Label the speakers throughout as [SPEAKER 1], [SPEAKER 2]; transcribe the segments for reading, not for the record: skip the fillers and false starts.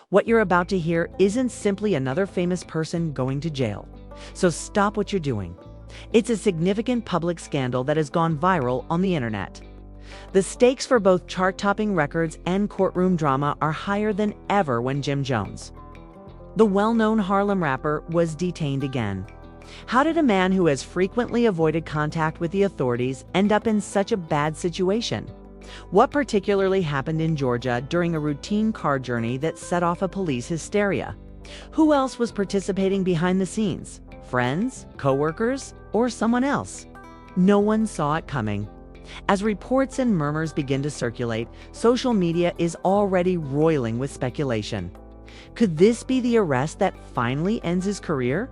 [SPEAKER 1] What you're about to hear isn't simply another famous person going to jail. So stop what you're doing. It's a significant public scandal that has gone viral on the internet. The stakes for both chart-topping records and courtroom drama are higher than ever when Jim Jones, the well-known Harlem rapper, was detained again. How did a man who has frequently avoided contact with the authorities end up in such a bad situation? What particularly happened in Georgia during a routine car journey that set off a police hysteria? Who else was participating behind the scenes? Friends, coworkers, or someone else? No one saw it coming. As reports and murmurs begin to circulate, social media is already roiling with speculation. Could this be the arrest that finally ends his career?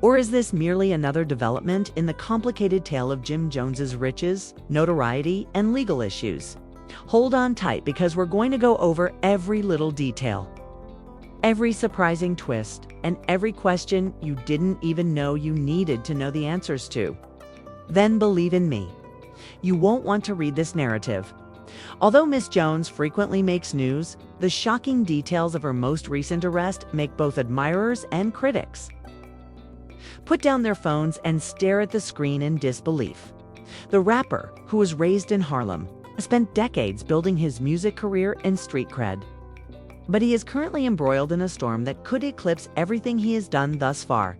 [SPEAKER 1] Or is this merely another development in the complicated tale of Jim Jones's riches, notoriety, and legal issues? Hold on tight because we're going to go over every little detail, every surprising twist, and every question you didn't even know you needed to know the answers to. Then believe in me, you won't want to read this narrative. Although Miss Jones frequently makes news, the shocking details of her most recent arrest make both admirers and critics put down their phones and stare at the screen in disbelief. The rapper, who was raised in Harlem, spent decades building his music career and street cred. But he is currently embroiled in a storm that could eclipse everything he has done thus far.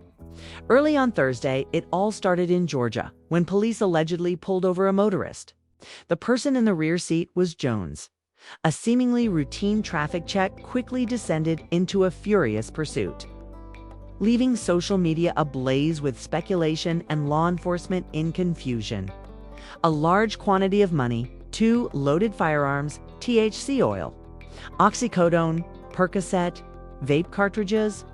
[SPEAKER 1] Early on Thursday, it all started in Georgia, when police allegedly pulled over a motorist. The person in the rear seat was Jones. A seemingly routine traffic check quickly descended into a furious pursuit, leaving social media ablaze with speculation and law enforcement in confusion. A large quantity of money, 2 loaded firearms, THC oil, oxycodone, Percocet, vape cartridges,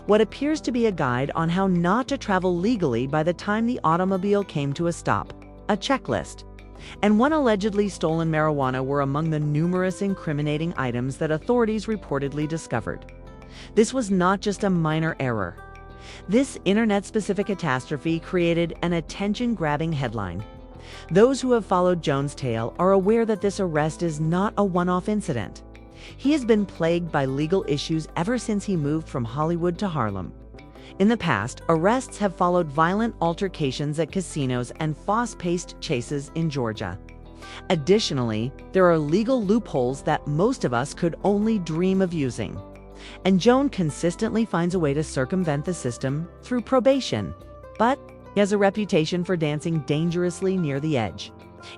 [SPEAKER 1] what appears to be a guide on how not to travel legally by the time the automobile came to a stop, a checklist, and 1 allegedly stolen marijuana were among the numerous incriminating items that authorities reportedly discovered. This was not just a minor error. This internet-specific catastrophe created an attention-grabbing headline. Those who have followed Jones' tale are aware that this arrest is not a one-off incident. He has been plagued by legal issues ever since he moved from Hollywood to Harlem. In the past, arrests have followed violent altercations at casinos and fast-paced chases in Georgia. Additionally, there are legal loopholes that most of us could only dream of using. And Jones consistently finds a way to circumvent the system through probation. But he has a reputation for dancing dangerously near the edge.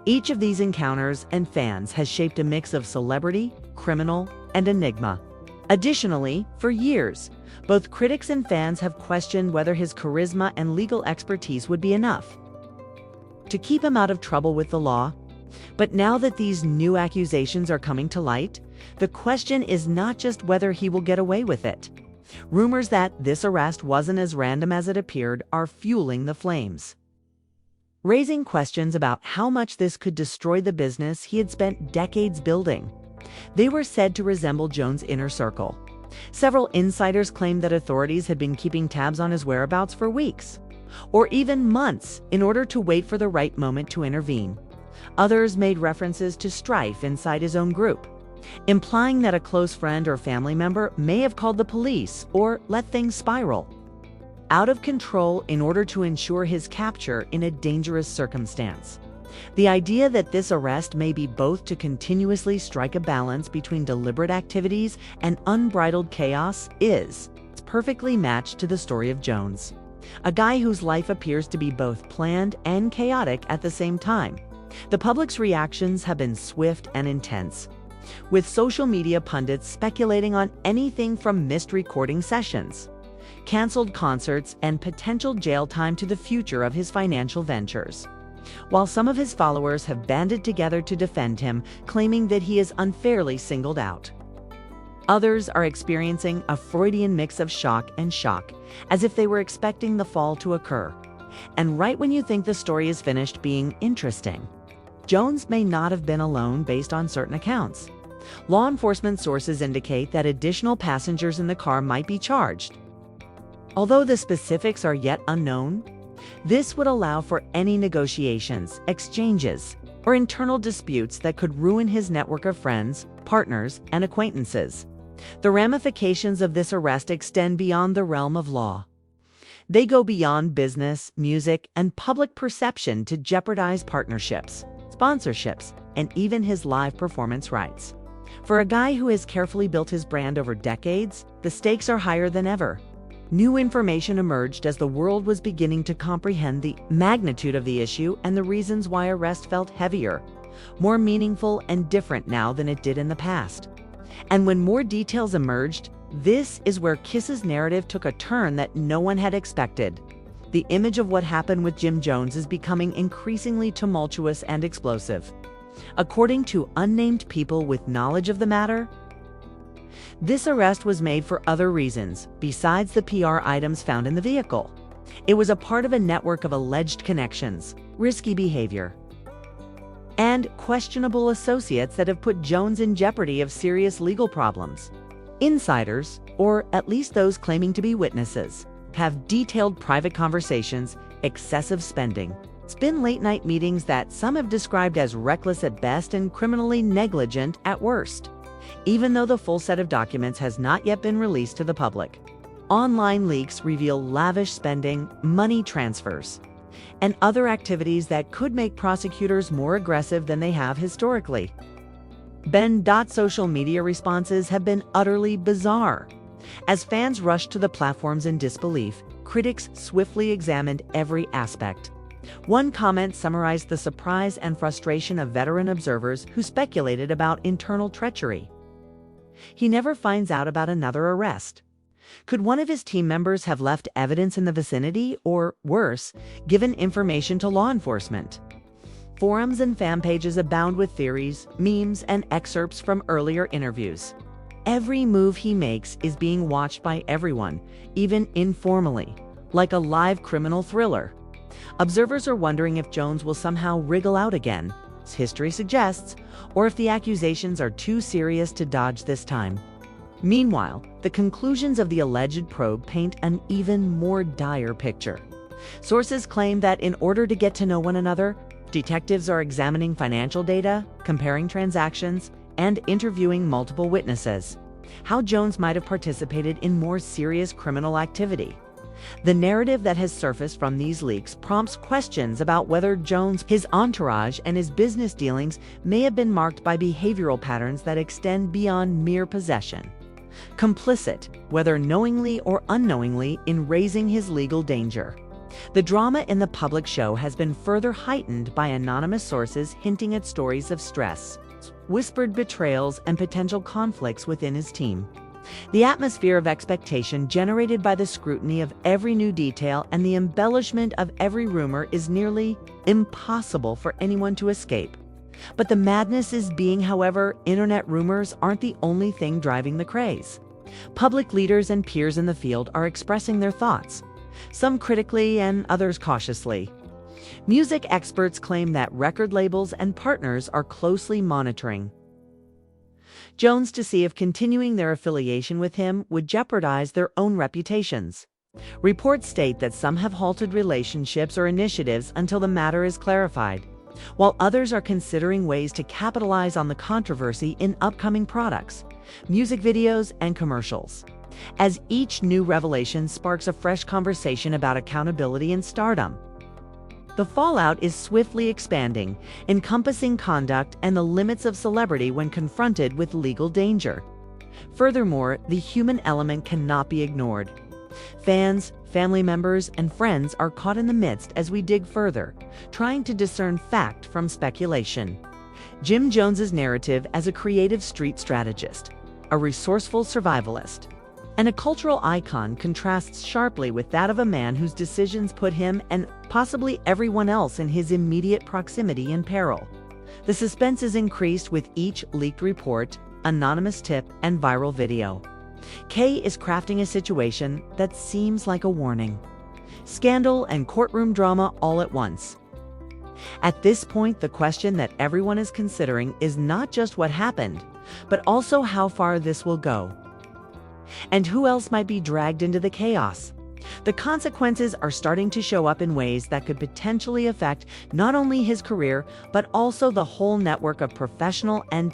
[SPEAKER 1] Each of these encounters and fans has shaped a mix of celebrity, criminal, and enigma. Additionally, for years, both critics and fans have questioned whether his charisma and legal expertise would be enough to keep him out of trouble with the law. But now that these new accusations are coming to light, the question is not just whether he will get away with it. Rumors that this arrest wasn't as random as it appeared are fueling the flames, raising questions about how much this could destroy the business he had spent decades building. They were said to resemble Jones' inner circle. Several insiders claimed that authorities had been keeping tabs on his whereabouts for weeks, or even months, in order to wait for the right moment to intervene. Others made references to strife inside his own group, implying that a close friend or family member may have called the police or let things spiral out of control in order to ensure his capture in a dangerous circumstance. The idea that this arrest may be both to continuously strike a balance between deliberate activities and unbridled chaos is perfectly matched to the story of Jones, a guy whose life appears to be both planned and chaotic at the same time. The public's reactions have been swift and intense, with social media pundits speculating on anything from missed recording sessions, canceled concerts, and potential jail time to the future of his financial ventures. While some of his followers have banded together to defend him, claiming that he is unfairly singled out, others are experiencing a Freudian mix of shock and shock, as if they were expecting the fall to occur. And right when you think the story is finished being interesting, Jones may not have been alone based on certain accounts. Law enforcement sources indicate that additional passengers in the car might be charged. Although the specifics are yet unknown, this would allow for any negotiations, exchanges, or internal disputes that could ruin his network of friends, partners, and acquaintances. The ramifications of this arrest extend beyond the realm of law. They go beyond business, music, and public perception to jeopardize partnerships, sponsorships, and even his live performance rights. For a guy who has carefully built his brand over decades, the stakes are higher than ever. New information emerged as the world was beginning to comprehend the magnitude of the issue and the reasons why arrest felt heavier, more meaningful, and different now than it did in the past. And when more details emerged, this is where Kiss's narrative took a turn that no one had expected. The image of what happened with Jim Jones is becoming increasingly tumultuous and explosive. According to unnamed people with knowledge of the matter, this arrest was made for other reasons besides the PR items found in the vehicle. It was a part of a network of alleged connections, risky behavior, and questionable associates that have put Jones in jeopardy of serious legal problems. Insiders, or at least those claiming to be witnesses, have detailed private conversations, excessive spending, spin late-night meetings that some have described as reckless at best and criminally negligent at worst. Even though the full set of documents has not yet been released to the public, online leaks reveal lavish spending, money transfers, and other activities that could make prosecutors more aggressive than they have historically. Social media responses have been utterly bizarre. As fans rushed to the platforms in disbelief, critics swiftly examined every aspect. One comment summarized the surprise and frustration of veteran observers who speculated about internal treachery. He never finds out about another arrest. Could one of his team members have left evidence in the vicinity, or worse, given information to law enforcement? Forums and fan pages abound with theories, memes, and excerpts from earlier interviews. Every move he makes is being watched by everyone, even informally, like a live criminal thriller. Observers are wondering if Jones will somehow wriggle out again, as history suggests, or if the accusations are too serious to dodge this time. Meanwhile, the conclusions of the alleged probe paint an even more dire picture. Sources claim that in order to get to know one another, detectives are examining financial data, comparing transactions, and interviewing multiple witnesses. How Jones might have participated in more serious criminal activity. The narrative that has surfaced from these leaks prompts questions about whether Jones, his entourage, and his business dealings may have been marked by behavioral patterns that extend beyond mere possession. Complicit, whether knowingly or unknowingly, in raising his legal danger. The drama in the public show has been further heightened by anonymous sources hinting at stories of stress, whispered betrayals, and potential conflicts within his team. The atmosphere of expectation generated by the scrutiny of every new detail and the embellishment of every rumor is nearly impossible for anyone to escape. But the madness is being, however, internet rumors aren't the only thing driving the craze. Public leaders and peers in the field are expressing their thoughts, some critically and others cautiously. Music experts claim that record labels and partners are closely monitoring Jones to see if continuing their affiliation with him would jeopardize their own reputations. Reports state that some have halted relationships or initiatives until the matter is clarified, while others are considering ways to capitalize on the controversy in upcoming products, music videos, and commercials. As each new revelation sparks a fresh conversation about accountability and stardom, the fallout is swiftly expanding, encompassing conduct and the limits of celebrity when confronted with legal danger. Furthermore, the human element cannot be ignored. Fans, family members, and friends are caught in the midst as we dig further, trying to discern fact from speculation. Jim Jones's narrative as a creative street strategist, a resourceful survivalist, and a cultural icon contrasts sharply with that of a man whose decisions put him and possibly everyone else in his immediate proximity in peril. The suspense is increased with each leaked report, anonymous tip, and viral video. Kay is crafting a situation that seems like a warning. Scandal and courtroom drama all at once. At this point, the question that everyone is considering is not just what happened, but also how far this will go. And who else might be dragged into the chaos? The consequences are starting to show up in ways that could potentially affect not only his career, but also the whole network of professional and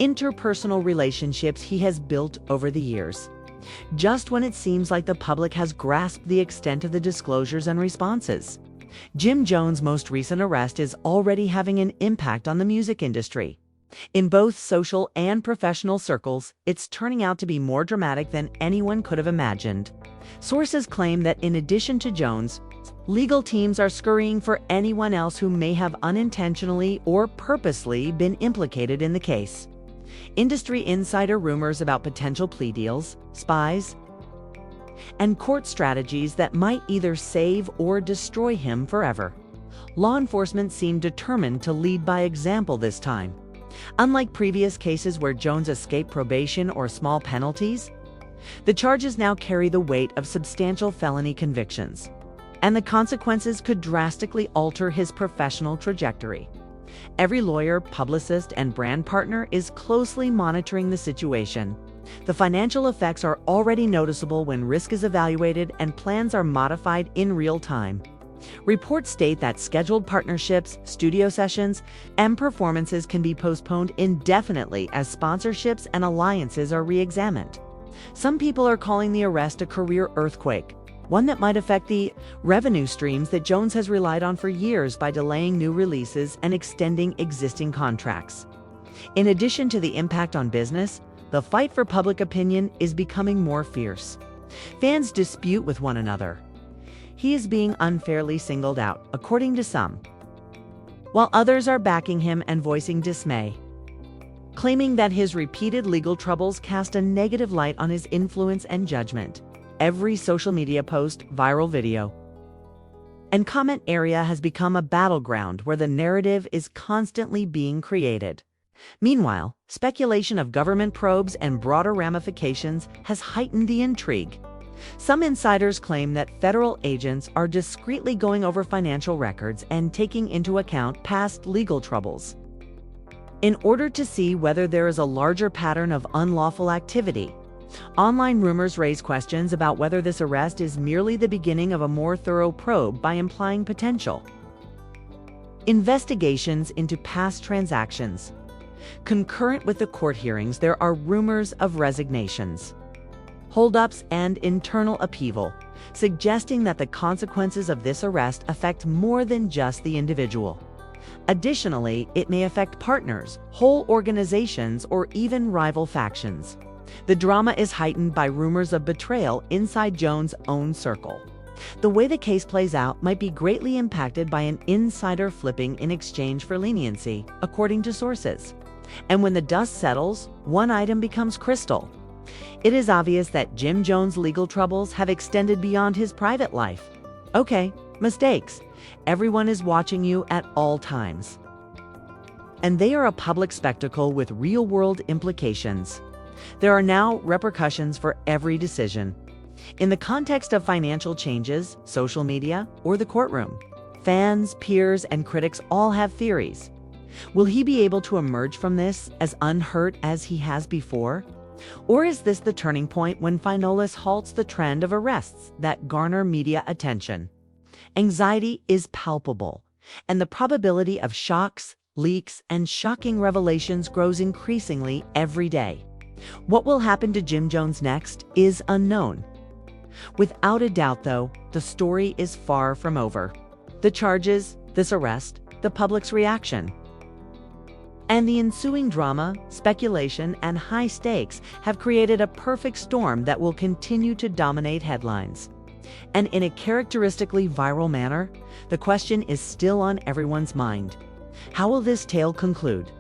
[SPEAKER 1] interpersonal relationships he has built over the years. Just when it seems like the public has grasped the extent of the disclosures and responses, Jim Jones' most recent arrest is already having an impact on the music industry. In both social and professional circles, it's turning out to be more dramatic than anyone could have imagined. Sources claim that in addition to Jones, legal teams are scurrying for anyone else who may have unintentionally or purposely been implicated in the case. Industry insider rumors about potential plea deals, spies, and court strategies that might either save or destroy him forever. Law enforcement seemed determined to lead by example this time. Unlike previous cases where Jones escaped probation or small penalties, the charges now carry the weight of substantial felony convictions, and the consequences could drastically alter his professional trajectory. Every lawyer, publicist, and brand partner is closely monitoring the situation. The financial effects are already noticeable when risk is evaluated and plans are modified in real time. Reports state that scheduled partnerships, studio sessions, and performances can be postponed indefinitely as sponsorships and alliances are re-examined. Some people are calling the arrest a career earthquake, one that might affect the revenue streams that Jones has relied on for years by delaying new releases and extending existing contracts. In addition to the impact on business, the fight for public opinion is becoming more fierce. Fans dispute with one another. He is being unfairly singled out, according to some, while others are backing him and voicing dismay, claiming that his repeated legal troubles cast a negative light on his influence and judgment. Every social media post, viral video, and comment area has become a battleground where the narrative is constantly being created. Meanwhile, speculation of government probes and broader ramifications has heightened the intrigue. Some insiders claim that federal agents are discreetly going over financial records and taking into account past legal troubles, in order to see whether there is a larger pattern of unlawful activity. Online rumors raise questions about whether this arrest is merely the beginning of a more thorough probe by implying potential investigations into past transactions. Concurrent with the court hearings, there are rumors of resignations, holdups, and internal upheaval, suggesting that the consequences of this arrest affect more than just the individual. Additionally, it may affect partners, whole organizations, or even rival factions. The drama is heightened by rumors of betrayal inside Jones' own circle. The way the case plays out might be greatly impacted by an insider flipping in exchange for leniency, according to sources. And when the dust settles, one item becomes crystal. It is obvious that Jim Jones' legal troubles have extended beyond his private life. Okay, mistakes. Everyone is watching you at all times. And they are a public spectacle with real-world implications. There are now repercussions for every decision. In the context of financial changes, social media, or the courtroom, fans, peers, and critics all have theories. Will he be able to emerge from this as unhurt as he has before? Or is this the turning point when Finolis halts the trend of arrests that garner media attention? Anxiety is palpable, and the probability of shocks, leaks, and shocking revelations grows increasingly every day. What will happen to Jim Jones next is unknown. Without a doubt, though, the story is far from over. The charges, this arrest, the public's reaction, and the ensuing drama, speculation, and high stakes have created a perfect storm that will continue to dominate headlines. And in a characteristically viral manner, the question is still on everyone's mind. How will this tale conclude?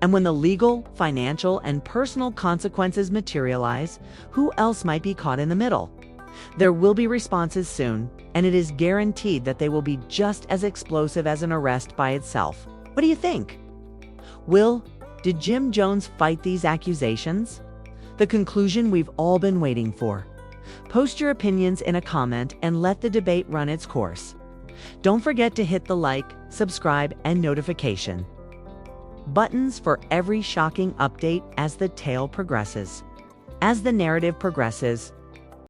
[SPEAKER 1] And when the legal, financial, and personal consequences materialize, who else might be caught in the middle? There will be responses soon, and it is guaranteed that they will be just as explosive as an arrest by itself. What do you think? Did Jim Jones fight these accusations? The conclusion we've all been waiting for. Post your opinions in a comment and let the debate run its course. Don't forget to hit the like, subscribe, and notification buttons for every shocking update as the tale progresses. As the narrative progresses,